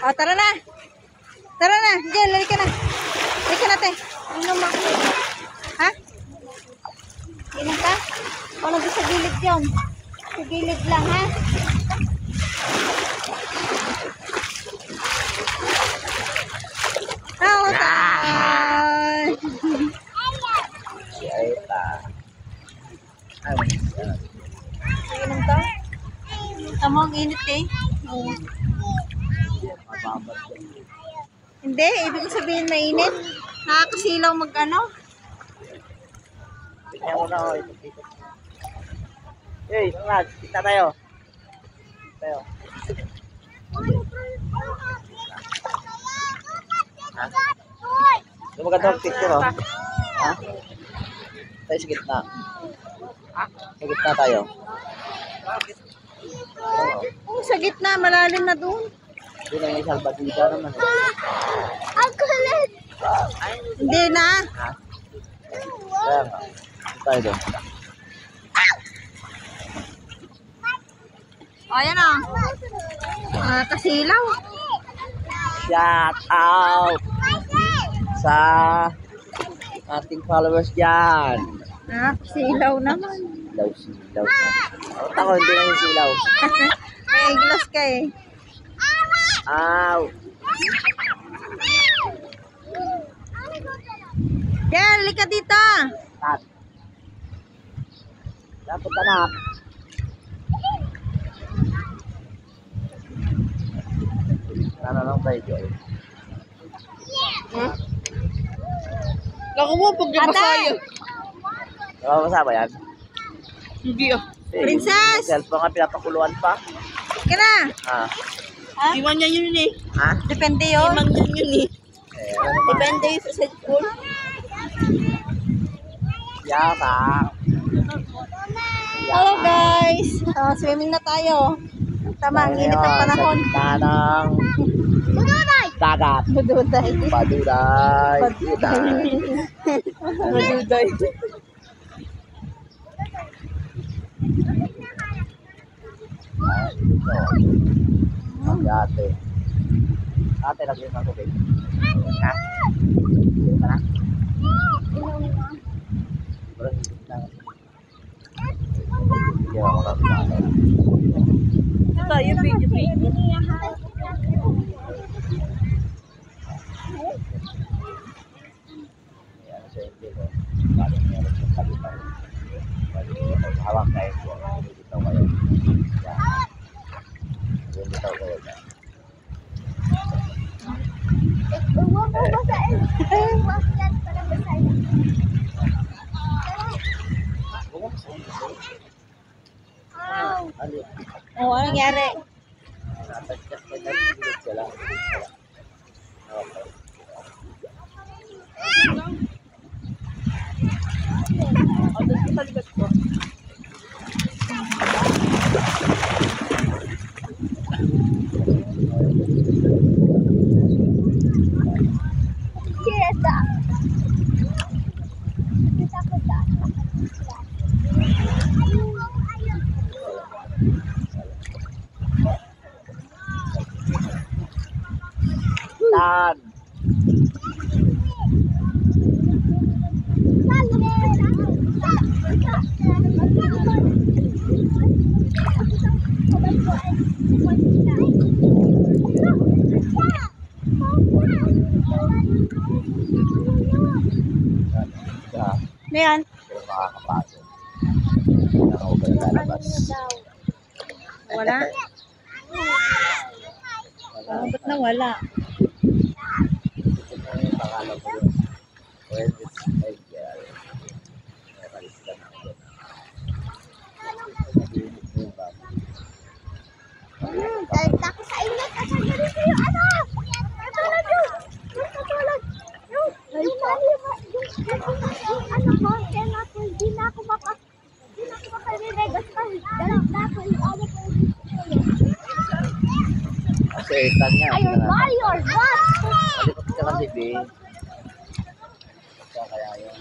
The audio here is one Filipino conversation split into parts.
O, tara na. Tara na. Jel, lali ka na. Lali ka na, te. Inom mo. Ha? Inom ka? O, nandun sa gilid yun. Sa gilid lang, ha? Oo, tayo. Si Aita. Inom ka? Tama, ang init eh. Mababad. Hindi, ibig sabihin mainit. Nakakasilaw mag-ano. Tingnan mo na ako. Ito. Hey, Raj, kita tayo. Tayo. Ha? Yung magandang picture, oh. Ha? Tayo sa gitna. Sa gitna tayo. Oh, sa gitna, malalim na doon. Hindi na yung salbadida naman. Ang kulit! Hindi na. Ha? Kaya nga. Tayo doon. O, ayan o. Kasilaw. Shout out sa ating followers dyan. Kasilaw naman. Silaw. Ako, hindi na yung silaw. May glass ka eh. Ow! Yan, lika dito. Tat. Dapat anak. Ano lang tayo, Joy? Naku mo, pag nabasaya. Nababasa ba yan? Hindi ah. Princess! Cellphone nga, pinapakuluan pa. Ka na. Ah. Ha? Iwan niya yun eh. Ha? Depende yun. Iwan niya yun eh. Ano naman? Depende yun sa cellphone. Yaka. Hello guys. Swimming na tayo. Tama, ang init ng panahon. Tanang dagat. Bududay. Paduday. Bududay. Ate. Ate, lagyan ng tubig. Ha? Hindi ka na? Bro, hindi na. Hindi ako nakakita. Ito, yung video. Ayan, so hindi ko. Bakit meron sa palitan? Hawak na ito. Dito kayo. Yan. Dito kayo. Oh, ano nangyari? Natagkas ko na yung sila. Okay. Tan. Ano yan? Pero makakapasok. Ako ba lalabas? Wala? Ba't na wala? Ito na yung pangalan ko yun. When it's like, nakalis ka na ako. Nag-iinit mo yung bago. Dahil ako sa init at sa ganito yung ano. Natulog yun. Natulog. Yung ano ko, hindi na ako makaliregas pa. Galit na ako yung ano ko. Kasi itan niya. Ayun, Mario, what? Malikot ka kasi, B. Kaya yun.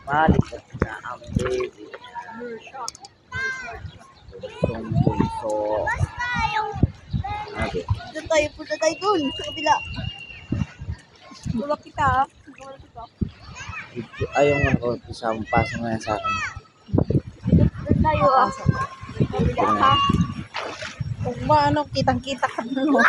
Malikot na ang baby. Itong bulso. Basta yung... Sabi. Punta tayo dun, sa kabila. Wala kita, ha? Wala kita. Ayong ako, isang paso nga yan sa akin. Doon tayo, ah. Kabila, ha? Kung ba, ano, kitang-kita ka no?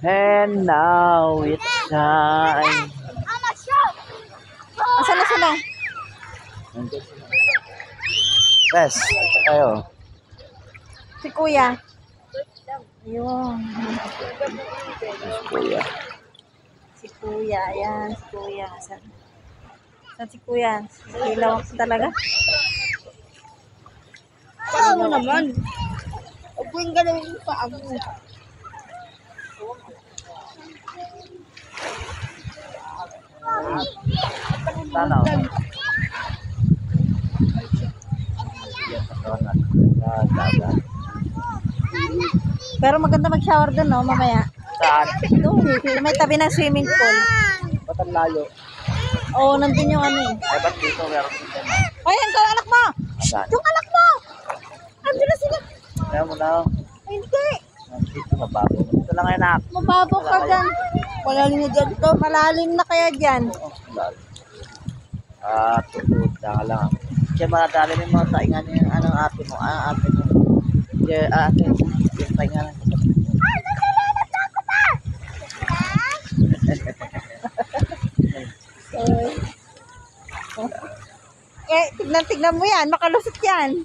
And now it's time. I'm a shark! Asan na sila? Bes, ito tayo. Si Kuya. Ayun. Kuya. Si Kuya, ayan, si Kuya. Saan si Kuya? Ilaw talaga? Paa mo naman. Huwag mo yung galawin yung paa mo. Tanaw. Yan, pagkawan natin sa dagat. Pero maganda mag-shower dun, no, mamaya. Saan? Doon, sa may tabi ng swimming pool. Ba't ang layo? Oo, nandun yung ano eh. Ay, ba't dito meron dito na? Ay, ang anak mo! Saan? Yung anak mo! Andun na sila. Kaya mo na. Ay, hindi. Dito mabago. Dito lang ngayon nak. Mababaw ka dyan. Malalim na dyan to. Malalim na kaya dyan. Tutulog ka lang. Kaya madali may mga taingan yung anong ate mo. Ate mo. Kaya ate. Yung taingan ng kapatid mo. Tignan mo yan. Makalusot yan.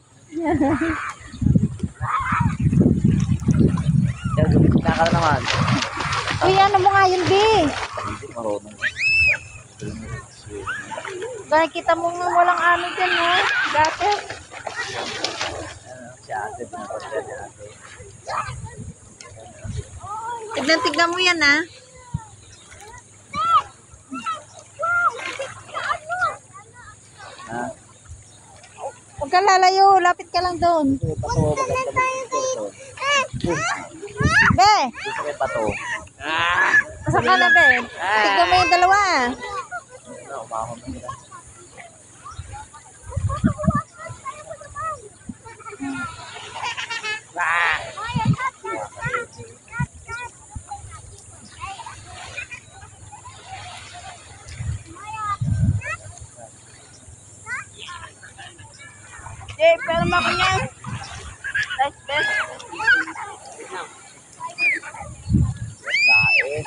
Kaya gumit na ka naman. Uy, ano mo nga yun, B? Hindi marunong. Nakikita mo nga walang ano dyan, no? Dati. Si ate. Pinapagod si ate. Tignan mo yan, ha? Ha? Huwag ka lalayo. Lapit ka lang doon. Dito pato. Maganda dito. Be! Dito may pato. Asa ka na, Be? Tignan mo yung dalawa. Umahon na nila. Pero mako niyan. Nice, best. Dahil.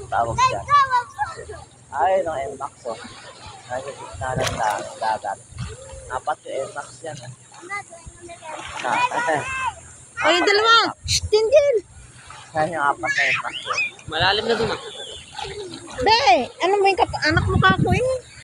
Tawag siya. Ay, ng M-Max oh. Ay, sa gitna ng dagat. Apat yung M-Max yan. O, yung dalawa. Shh, din. Yan yung apat na M-Max. Malalim na doon ah. Be, ano mo yung anak mo kako eh?